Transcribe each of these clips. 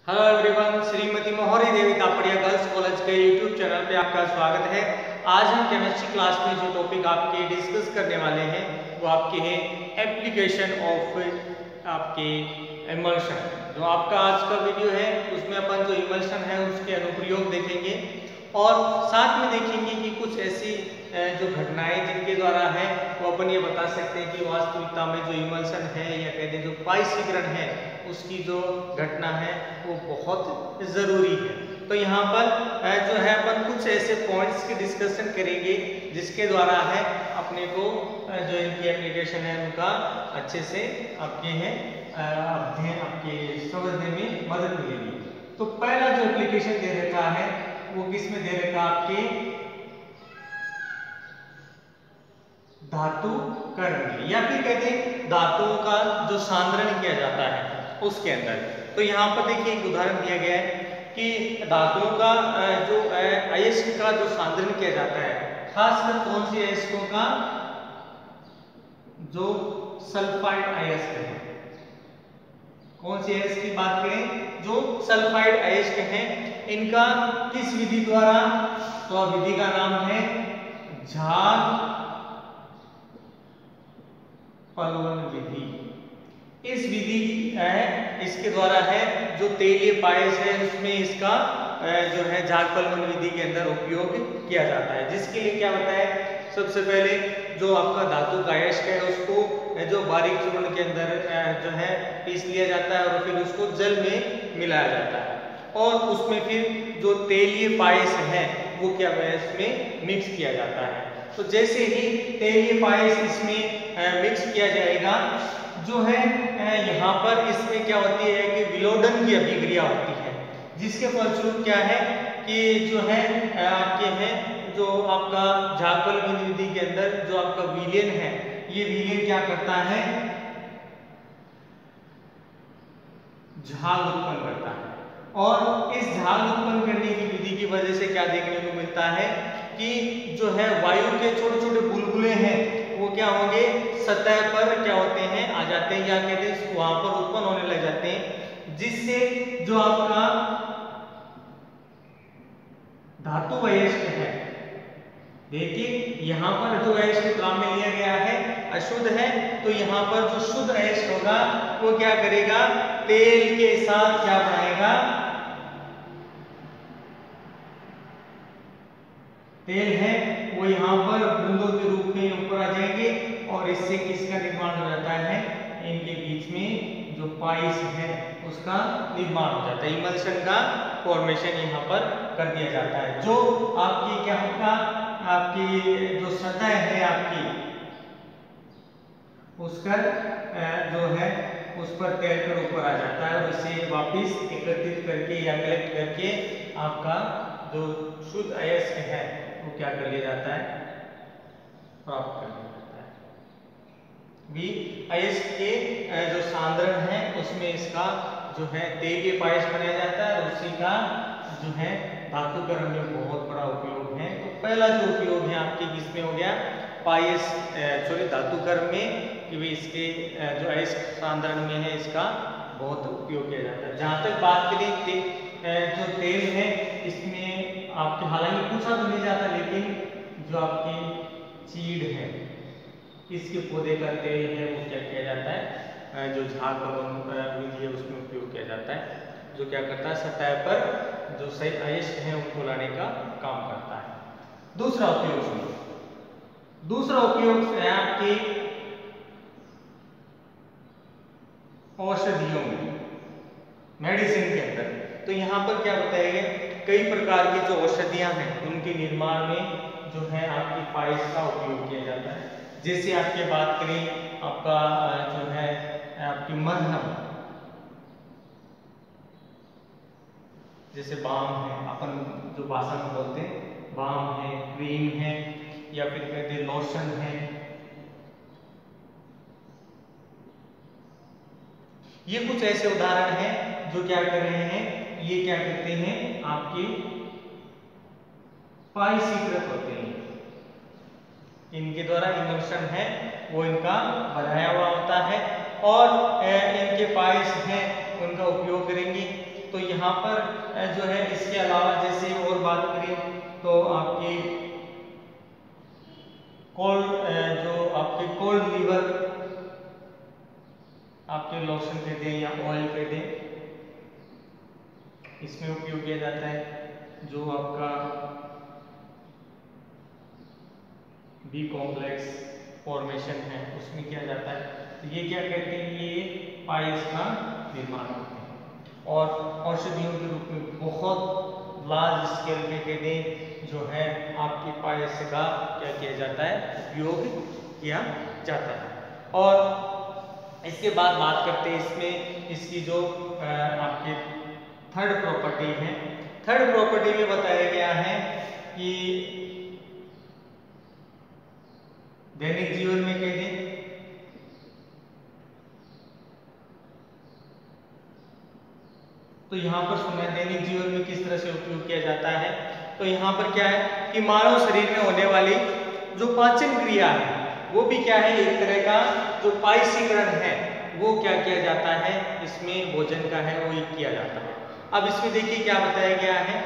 Hello everyone, Shrimati मोहरी देवी Tapadia girls college के YouTube channel पे आपका स्वागत है। आज हम केमिस्ट्री क्लास में जो टॉपिक आपके डिस्कस करने वाले हैं वो आपके हैं एप्लीकेशन ऑफ आपके इमल्शन। जो आपका आज का वीडियो है उसमें अपन जो इमल्शन है उसके अनुप्रयोग देखेंगे और साथ में देखेंगे कि कुछ ऐसी जो घटनाएं जिनके द्वारा है वो अपन ये बता सकते हैं कि वास्तविकता में जो इमल्शन है या कहते हैं जो पाइसीकरण है उसकी जो घटना है वो बहुत ज़रूरी है। तो यहाँ पर जो है अपन कुछ ऐसे पॉइंट्स की डिस्कशन करेंगे जिसके द्वारा है अपने को जो इनकी एप्लीकेशन है उनका अच्छे से आपके हैं अध्ययन आपके समझने में मदद मिलेगी। तो पहला जो एप्लीकेशन दे रखा है वो किस में दे रखा आपके धातुकरण में, या फिर कहते हैं धातुओं का जो सांद्रण किया जाता है उसके अंदर। तो यहाँ पर देखिए एक उदाहरण दिया गया है कि धातुओं का जो अयस्क का जो सांद्रण किया जाता है, खासकर कौन सी अयस्कों का, जो सल्फाइड अयस्क है। कौन सी अयस्क की बात करें, जो सल्फाइड अयस्क हैं, इनका किस विधि द्वारा, तो विधि का नाम है झाग पलवन विधि। इस विधि है इसके द्वारा है जो तेलीय पायस है उसमें इसका जो है झाग पलवन विधि के अंदर उपयोग किया जाता है। जिसके लिए क्या होता है, सबसे पहले जो आपका धातु का अयस्क है उसको जो बारीक चूर्ण के अंदर जो है पीस लिया जाता है और फिर उसको जल में मिलाया जाता है और उसमें फिर जो तेलीय पायस है वो क्या है इसमें मिक्स किया जाता है। तो जैसे ही तेलीय पायस इसमें मिक्स किया जाएगा जो है यहाँ पर इसमें क्या होती है कि विलोडन की अभिक्रिया होती है, जिसके फलस्वरूप क्या है कि जो है आपके हैं जो आपका झाग पलवन विधि के अंदर जो आपका विलयन है, ये विलयन क्या करता है, झाग उत्पन्न करता है। और इस झाग उत्पन्न करने की विधि की वजह से क्या देखने को मिलता है कि जो है वायु के छोटे छोटे बुलबुले हैं वो क्या होंगे, सतह पर क्या होते हैं आ जाते हैं, या कहते हैं वहां पर उत्पन्न होने लग जाते हैं, जिससे जो आपका धातु अयस्क है, देखिए यहाँ पर जो अयस्क काम में लिया गया है अशुद्ध है, तो यहाँ पर जो शुद्ध अयस्क होगा वो क्या करेगा, तेल के साथ क्या बनाएगा, तेल है वो यहाँ पर बूंदों के रूप में ऊपर आ जाएंगे और इससे किसका निर्माण हो जाता है, इनके बीच में जो पाइस है उसका निर्माण हो जाता है, इमल्शन का फॉर्मेशन यहाँ पर कर दिया जाता है। जो आपकी क्या होगा, आपकी जो सतह है आपकी उसका जो है उस पर तैरकर ऊपर आ जाता है और इसे वापस एकत्रित करके या कलेक्ट करके आपका जो शुद्ध अयस्क है वो क्या कर लिया जाता है, प्राप्त कर लिया जाता है। भी अयस्क के जो सांद्रण है उसमें इसका जो है तेलीय पायस बनाया जाता है और उसी का जो है धातुकरण में बहुत बड़ा उपयोग है। तो पहला जो उपयोग है आपके किसमें हो गया, पायस सॉरी धातुकरण में, कि भी इसके जो अयस्क सांद्रण में है इसका बहुत उपयोग किया जाता है। जहाँ तक बात करें जो तेल है इसमें आपके हालांकि पूछा तो नहीं जाता, लेकिन जो आपकी चीड़ है इसके पौधे का तेल है वो क्या किया जाता है, जो झाग पलवन विधि है उसमें उपयोग किया जाता है, जो क्या करता है सतह पर जो सही अयस्क है उनको लाने का काम करता है। दूसरा उपयोग सुनिए, दूसरा उपयोग है आपकी औषधियों में, मेडिसिन के अंदर। तो यहाँ पर क्या बताया गया, कई प्रकार की जो औषधियां हैं उनके निर्माण में जो है आपकी पाइस का उपयोग किया जाता है। जैसे आपके बात करें आपका जो है आपकी मरहम, जैसे बाम है, अपन जो भाषा में बोलते हैं बाम है, क्रीम है, या फिर कहते हैं लोशन है, ये कुछ ऐसे उदाहरण हैं जो क्या कर रहे हैं, ये क्या करते हैं आपके पाइसीकृत होते हैं, इनके द्वारा इमल्शन है वो इनका बनाया हुआ होता है और इनके पाइस हैं उनका उपयोग करेंगे। तो यहाँ यहाँ पर जो है इसके अलावा जैसे और बात करें तो आपके कोल्ड लीवर आपके लोशन कह दें या ऑयल कह दें, इसमें उपयोग किया जाता है। जो आपका बी कॉम्प्लेक्स फॉर्मेशन है उसमें किया जाता है। तो ये क्या कहते हैं, ये पाइल्स का निर्माण करते हैं। और औषधियों के रूप में बहुत लार्ज स्केल पे कह दें जो है आपकी पाइल्स का क्या किया जाता है, उपयोग किया जाता है। और इसके बाद बात करते हैं इसमें इसकी जो आपके थर्ड प्रॉपर्टी है। थर्ड प्रॉपर्टी में बताया गया है कि दैनिक जीवन में कह दें तो यहाँ पर सुना है दैनिक जीवन में किस तरह से उपयोग किया जाता है। तो यहाँ पर क्या है कि मानव शरीर में होने वाली जो पाचन क्रिया है वो भी क्या है, एक तरह का जो पाइसीकरण है वो क्या किया जाता है, इसमें भोजन का है वो किया जाता है। अब इसमें देखिए क्या बताया गया है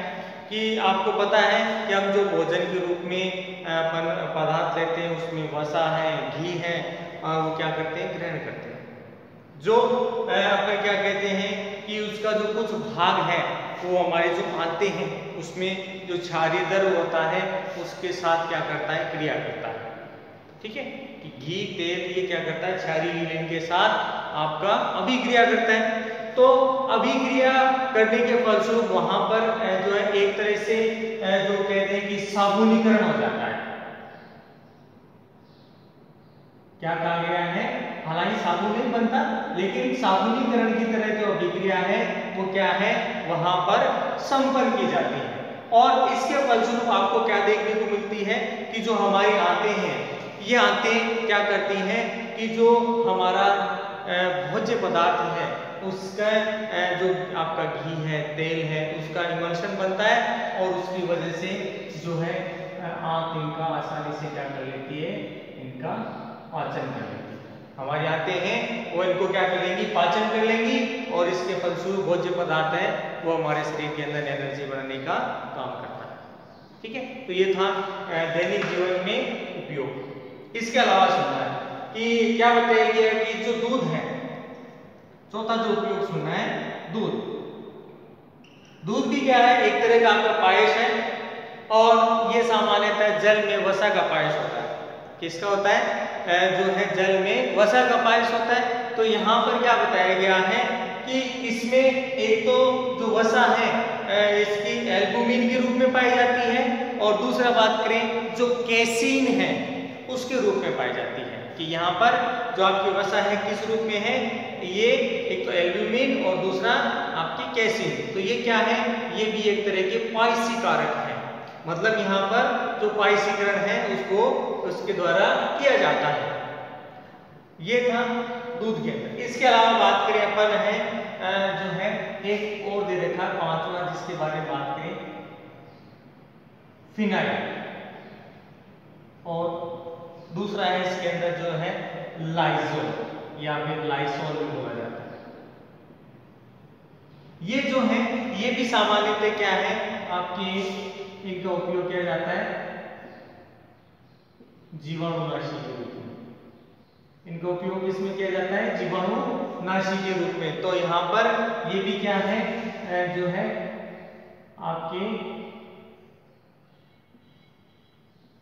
कि आपको पता है कि हम जो भोजन के रूप में पदार्थ लेते हैं उसमें वसा है, घी है, और वो क्या करते हैं, ग्रहण करते हैं। जो अपन क्या कहते हैं कि उसका जो कुछ भाग है वो हमारे जो आते हैं उसमें जो क्षारीय द्रव्य होता है उसके साथ क्या करता है, क्रिया करता है। ठीक है कि घी तेल ये क्या करता है, क्षारीय विलयन के साथ आपका अभिक्रिया करता है। तो अभिक्रिया करने के फलस्वरूप वहां पर जो है एक तरह से जो कहते हैं कि साबुनीकरण हो जाता है। क्या कहा गया है, हालांकि साबुन नहीं बनता लेकिन साबुनीकरण की तरह जो अभिक्रिया है वो क्या है, वहां पर संपन्न की जाती है। और इसके फलस्वरूप आपको क्या देखने को मिलती है कि जो हमारी आंतें हैं ये आंतें क्या करती हैं कि जो हमारा भोज्य पदार्थ है उसका जो आपका घी है, तेल है, उसका इमल्शन बनता है और उसकी वजह से जो है आंत इनका आसानी से क्या कर लेती है, इनका पाचन कर लेंगी। हमारी आंतें हैं वो इनको क्या कर लेंगी, पाचन कर लेंगी और इसके फलस्वरूप भोज्य पदार्थ है वो हमारे शरीर के अंदर एनर्जी बनाने का काम करता है। ठीक है, तो ये था दैनिक जीवन में उपयोग। इसके अलावा सुनना है कि क्या बताया गया कि जो दूध है, चौथा जो उपयोग सुनना है दूध। दूध भी क्या है, एक तरह का आपका पायस है और ये सामान्यतः जल में वसा का पायस होता है। किसका होता है, जो है जल में वसा का पायस होता है। तो यहाँ पर क्या बताया गया है कि इसमें एक तो जो वसा है इसकी एल्बुमिन के रूप में पाई जाती है और दूसरा बात करें जो कैसीन है उसके रूप में पाई जाती है। कि यहाँ पर जो आपकी वसा है किस रूप में है, ये एक तो एल्बुमिन और दूसरा आपकी कैसीन। तो ये क्या है, ये भी एक तरह के पायसीकारक है। मतलब यहाँ पर जो पायसीकरण है उसको उसके द्वारा किया जाता है। ये था दूध के अंदर। इसके अलावा बात करें अपन है जो है एक और दे रखा पांचवा जिसके बारे में बात करें, फिनाइल, और दूसरा है इसके अंदर जो है लाइजोल या फिर लाइसोल भी बोला जाता है। ये जो है ये भी सामान्यतः क्या है आपकी इनका उपयोग किया जाता है जीवाणुनाशी के रूप में। इनका उपयोग किसमें किया जाता है, जीवाणुनाशी के रूप में। तो यहाँ पर ये भी क्या है जो है आपके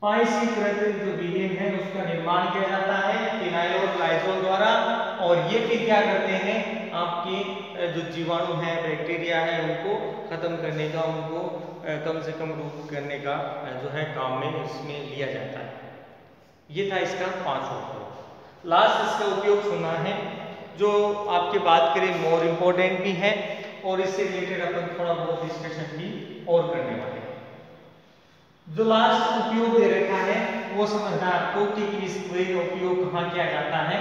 पायसीकृत जो विलयन है उसका निर्माण किया जाता है फिनाइल और लाइजोल द्वारा। और ये फिर क्या करते हैं, आपके जो जीवाणु है, बैक्टीरिया है, उनको खत्म करने का, उनको कम से कम रूप करने का जो है काम में इसमें लिया जाता है। ये था इसका पांचवा उपयोग। लास्ट इसका उपयोग सुना है जो आपके बात करें मोर इम्पोर्टेंट भी है और इससे रिलेटेड अपन थोड़ा बहुत डिस्कशन भी और करने वाले हैं। जो लास्ट उपयोग दे रखा है वो समझना आपको कि इस का उपयोग कहाँ किया जाता है।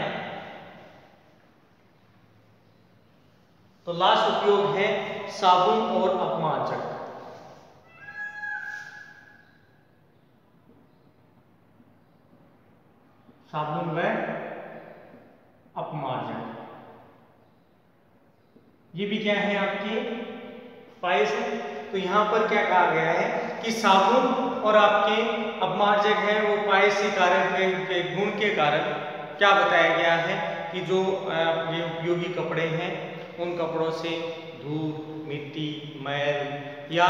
तो लास्ट उपयोग है साबुन और अपमार्जक। साबुन व अपमार्जक ये भी क्या है आपके पायस है। तो यहाँ पर क्या कहा गया है कि साबुन और आपके अपमार्जक है वो पायस के कारण के गुण के कारण क्या बताया गया है कि जो ये उपयोगी कपड़े हैं उन कपड़ों से धूल, मिट्टी, मैल या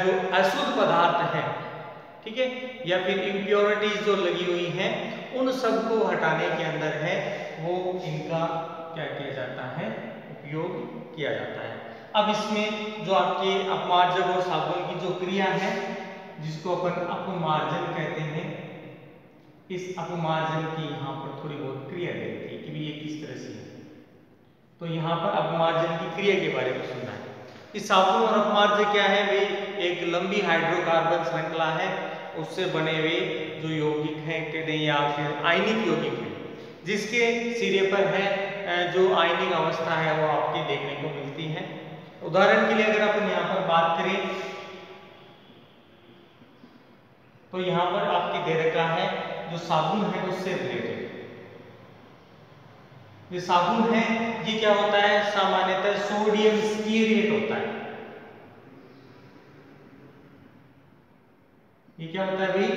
जो अशुद्ध पदार्थ हैं, ठीक है, या फिर इम्प्योरिटीज जो लगी हुई हैं उन सबको हटाने के अंदर है वो इनका क्या किया जाता है, उपयोग किया जाता है। अब इसमें जो आपके अपमार्जक और साबुन की जो क्रिया है जिसको अपन अपमार्जन कहते हैं, इस अपमार्जन की यहाँ पर थोड़ी बहुत क्रिया देखते हैं कि ये किस तरह से है। तो यहाँ पर अपमार्जन की क्रिया के बारे में सुनना है। इस साबुन और अपमार्जक क्या है, वे एक लंबी हाइड्रोकार्बन श्रृंखला है, उससे बने हुए जो यौगिक हैं कहते हैं या फिर आयनिक यौगिक है, जिसके सिरे पर है जो आयनिक अवस्था है वो आपके देखने को मिलती है। उदाहरण के लिए अगर अपन यहाँ पर बात करें तो यहाँ पर आपके दे रखा है जो साबुन है उससे रिलेटेड। ये साबुन है ये क्या होता है, सामान्यतः सोडियम स्टीरेट होता है। ये क्या होता है भाई,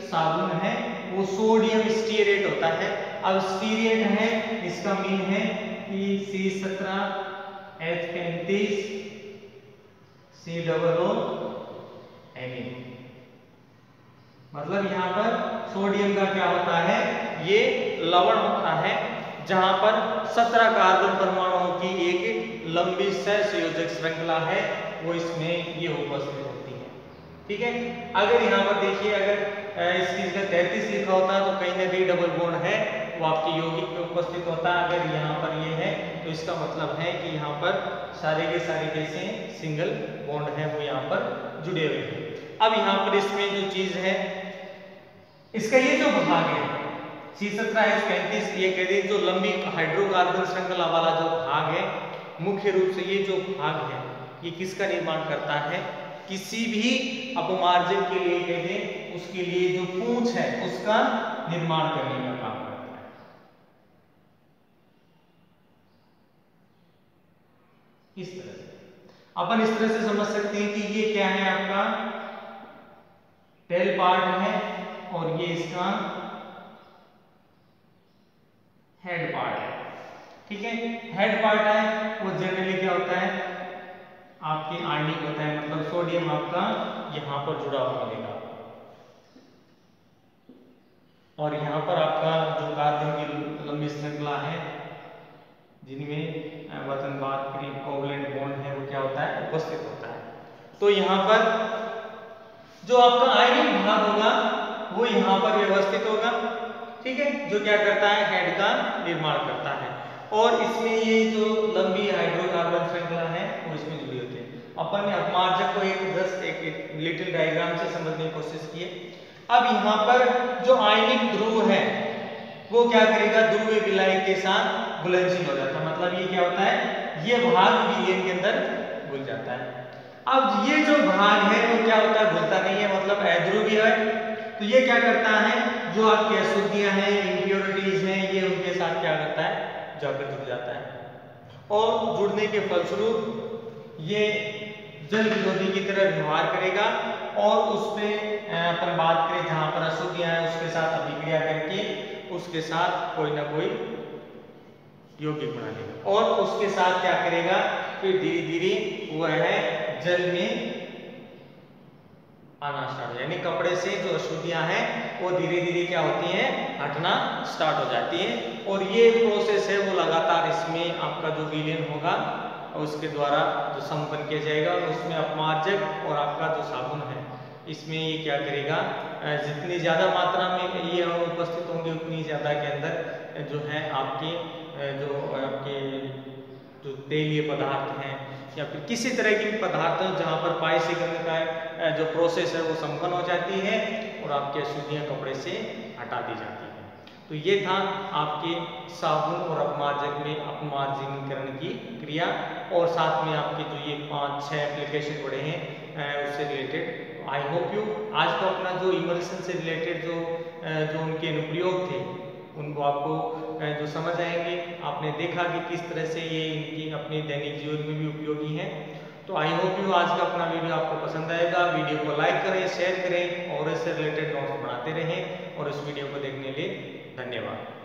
साबुन है वो सोडियम स्टीरेट होता है। अब स्टीरेट है इसका मीन है कि C17H35 COO Na, मतलब यहाँ पर सोडियम का क्या होता है, ये लवण होता है जहां पर 17 कार्बन परमाणुओं की एक लंबी सहसंयोजक श्रृंखला है वो इसमें ये उपस्थित होती है, ठीक है। अगर यहाँ पर देखिए अगर इस चीज का 33 लिखा होता है तो कहीं ना कहीं डबल बॉन्ड है वो आपके यौगिक में उपस्थित होता है। अगर यहाँ पर ये है तो इसका मतलब है कि यहाँ पर सारे के सारे कैसे सिंगल बॉन्ड है वो यहाँ पर जुड़े हुए हैं। अब यहाँ पर इसमें जो चीज है इसका ये जो भाग है C17H35, ये कहते हैं जो लंबी हाइड्रोकार्बन श्रृंखला वाला जो भाग है, मुख्य रूप से ये जो भाग है ये किसका निर्माण करता है, किसी भी अपमार्जन के लिए कहते हैं उसके लिए जो पूंछ है उसका निर्माण करने का काम करता है। इस तरह से अपन इस तरह से समझ सकते हैं कि ये क्या है, आपका टेल पार्ट है और ये इसका हेड पार्ट है, ठीक है। हेड पार्ट है वो जनरली क्या होता है, आपके आयनिक होता है, मतलब सोडियम आपका यहां पर जुड़ा हुआ मिलेगा और यहां पर आपका जो कार्बन की लंबी श्रृंखला है जिनमें वतन बात करीब कोवलेंट बॉन्ड है वो क्या होता है, उपस्थित होता है। तो यहां पर जो आपका आयनिक भाग होगा वो यहां पर व्यवस्थित होगा, ठीक है, जो क्या करता है, हेड का निर्माण करता है। और इसमें ये जो लंबी हाइड्रोकार्बन श्रृंखला है वो इसमें जुड़ी होती है। अपन ने अपमार्जक को एक लिटिल डायग्राम से समझने की कोशिश की है। अब यहाँ पर जो आयनिक ध्रुव है वो क्या करेगा, ध्रुवीय विलायक के साथ घुलनशील हो जाता है, मतलब ये क्या होता है, ये भाग विलयन के अंदर घुल जाता है। अब ये जो भाग है वो क्या होता है, घुलता नहीं है, मतलब अध्रुवीय है। तो ये क्या करता है, जो आपकी अशुद्धियां हैं, इंप्योरिटीज हैं, ये उनके साथ क्या करता है, जाकर जुड़ जाता है और जुड़ने के फलस्वरूप ये जल विरोधी की तरह व्यवहार करेगा और उस पे अपन बात करें जहां पर अशुद्धियां हैं उसके साथ अभिक्रिया करके उसके साथ कोई ना कोई यौगिक बना लेगा और उसके साथ क्या करेगा, फिर धीरे धीरे वह है जल में आना स्टार्ट, यानी कपड़े से जो अशुद्धियां हैं वो धीरे धीरे क्या होती हैं, हटना स्टार्ट हो जाती हैं। और ये प्रोसेस है वो लगातार इसमें आपका जो विलयन होगा उसके द्वारा जो संपन्न किया जाएगा और उसमें अपमार्जक और आपका जो साबुन है इसमें ये क्या करेगा, जितनी ज़्यादा मात्रा में ये उपस्थित होंगे उतनी ज़्यादा के अंदर जो है आपके जो तेलीय पदार्थ हैं या फिर किसी तरह के पदार्थ जहाँ पर पायसीकरण का जो प्रोसेस है वो संपन्न हो जाती है और आपकी अशुद्धियाँ कपड़े से हटा दी जाती है। तो ये था आपके साबुन और अपमार्जक में अपमार्जनीकरण की क्रिया और साथ में आपके जो ये 5-6 एप्लीकेशन पड़े हैं उससे रिलेटेड। आई होप यू आज का अपना जो इमल्शन से रिलेटेड जो उनके अनुप्रयोग थे उनको आपको जो समझ आएंगे। आपने देखा कि किस तरह से ये इनकी अपने दैनिक जीवन में भी उपयोगी है तो आई होप यू आज का अपना वीडियो आपको पसंद आएगा। वीडियो को लाइक करें, शेयर करें और इससे रिलेटेड नोट्स बनाते रहें। और इस वीडियो को देखने के लिए धन्यवाद।